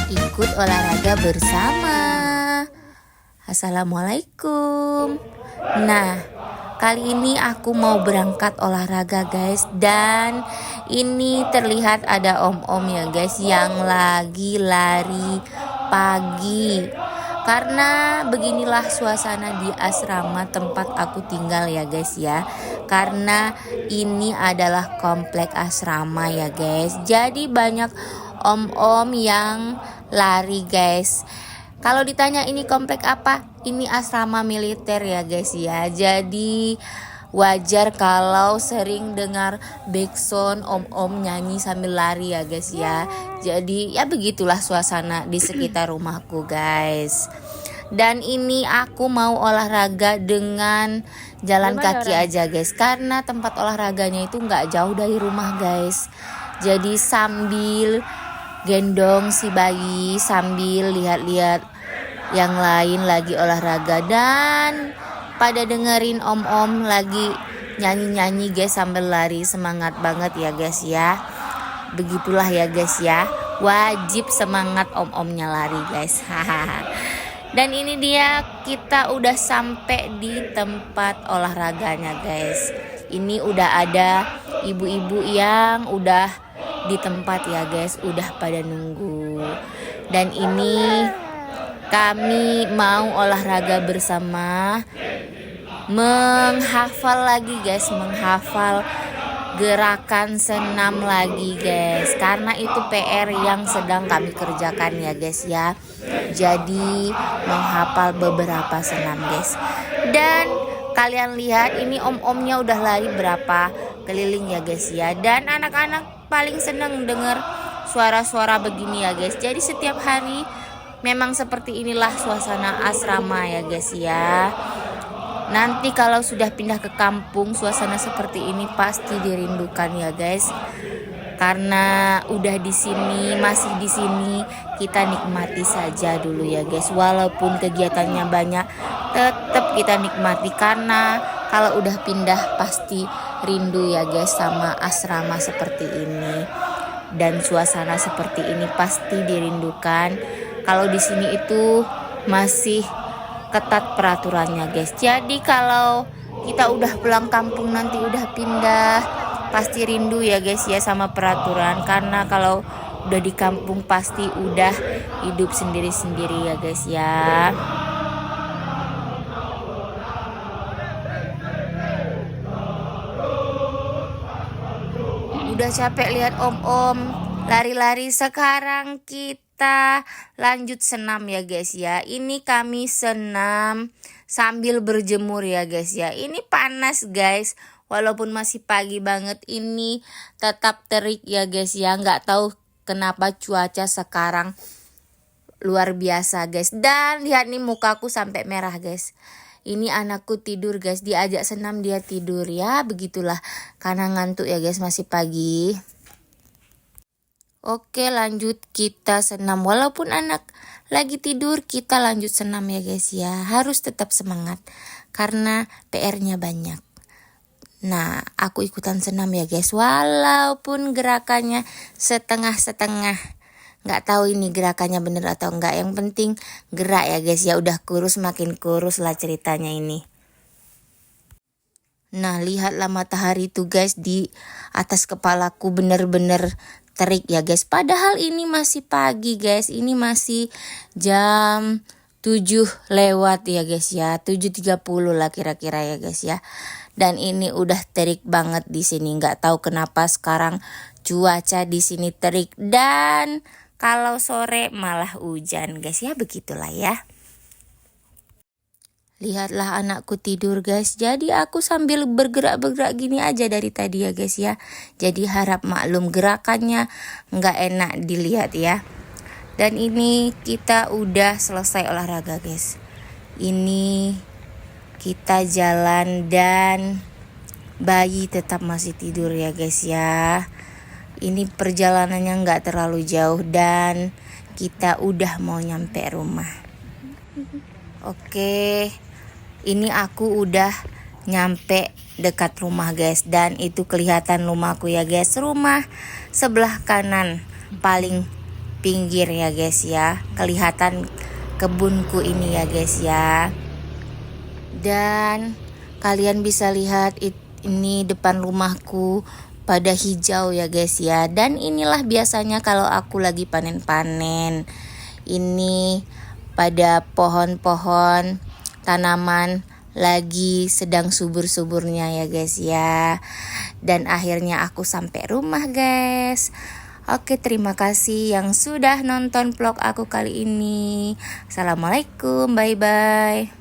ikut olahraga bersama. Assalamualaikum. Nah, kali ini aku mau berangkat olahraga guys. Dan ini terlihat ada om-om ya guys yang lagi lari pagi. Karena beginilah suasana di asrama tempat aku tinggal ya guys ya. Karena ini adalah komplek asrama ya guys. Jadi banyak om-om yang lari guys. Kalau ditanya ini komplek apa? Ini asrama militer ya guys ya. Jadi wajar kalau sering dengar backsound om-om nyanyi sambil lari ya guys ya. Jadi ya begitulah suasana di sekitar rumahku guys. Dan ini aku mau olahraga dengan jalan kaki aja guys. Karena tempat olahraganya itu nggak jauh dari rumah guys. Jadi sambil gendong si bayi, sambil lihat-lihat yang lain lagi olahraga, dan pada dengerin om-om lagi nyanyi-nyanyi guys sambil lari. Semangat banget ya guys ya. Begitulah ya guys ya. Wajib semangat om-omnya lari guys. Dan ini dia, kita udah sampai di tempat olahraganya guys. Ini udah ada ibu-ibu yang udah di tempat ya guys, udah pada nunggu. Dan ini kami mau olahraga bersama, menghafal lagi guys, menghafal gerakan senam lagi guys. Karena itu PR yang sedang kami kerjakan ya guys ya. Jadi menghafal beberapa senam guys. Dan kalian lihat ini om-omnya udah lari berapa keliling ya guys ya. Dan anak-anak paling seneng denger suara-suara begini ya guys. Jadi setiap hari memang seperti inilah suasana asrama ya guys ya. Nanti kalau sudah pindah ke kampung, suasana seperti ini pasti dirindukan ya guys. Karena udah di sini, masih di sini, kita nikmati saja dulu ya guys. Walaupun kegiatannya banyak, tetap kita nikmati. Karena kalau udah pindah pasti rindu ya guys sama asrama seperti ini. Dan suasana seperti ini pasti dirindukan. Kalau di sini itu masih ketat peraturannya guys. Jadi kalau kita udah pulang kampung nanti udah pindah, pasti rindu ya guys ya sama peraturan. Karena kalau udah di kampung pasti udah hidup sendiri-sendiri ya guys ya. Udah capek lihat om-om lari-lari, sekarang kita lanjut senam ya guys ya. Ini kami senam sambil berjemur ya guys ya. Ini panas guys. Walaupun masih pagi banget, ini tetap terik ya guys ya. Nggak tahu kenapa cuaca sekarang luar biasa guys. Dan lihat nih mukaku sampai merah guys. Ini anakku tidur guys, diajak senam dia tidur ya. Begitulah karena ngantuk ya guys, masih pagi. Oke lanjut kita senam. Walaupun anak lagi tidur, kita lanjut senam ya guys ya. Harus tetap semangat karena PR-nya banyak. Nah aku ikutan senam ya guys. Walaupun gerakannya setengah-setengah, nggak tahu ini gerakannya bener atau enggak. Yang penting gerak ya guys ya. Udah kurus makin kurus lah ceritanya ini. Nah lihatlah matahari tuh guys di atas kepalaku, bener-bener terik ya guys. Padahal ini masih pagi guys. Ini masih jam 7 lewat ya guys ya. 7.30 lah kira-kira ya guys ya. Dan ini udah terik banget di sini. Nggak tahu kenapa sekarang cuaca di sini terik. Dan kalau sore malah hujan guys ya. Begitulah ya. Lihatlah anakku tidur guys. Jadi aku sambil bergerak-bergerak gini aja dari tadi ya guys ya. Jadi harap maklum gerakannya nggak enak dilihat ya. Dan ini kita udah selesai olahraga guys. Ini kita jalan dan bayi tetap masih tidur ya guys ya. Ini perjalanannya nggak terlalu jauh dan kita udah mau nyampe rumah. Oke. Ini aku udah nyampe dekat rumah guys. Dan itu kelihatan rumahku ya guys. Rumah sebelah kanan paling pinggir ya guys ya. Kelihatan kebunku ini ya guys ya. Dan kalian bisa lihat ini depan rumahku pada hijau ya guys ya. Dan inilah biasanya kalau aku lagi panen-panen. Ini pada pohon-pohon tanaman lagi sedang subur-suburnya ya guys ya. Dan akhirnya aku sampai rumah guys. Oke, terima kasih yang sudah nonton vlog aku kali ini. Assalamualaikum, bye bye.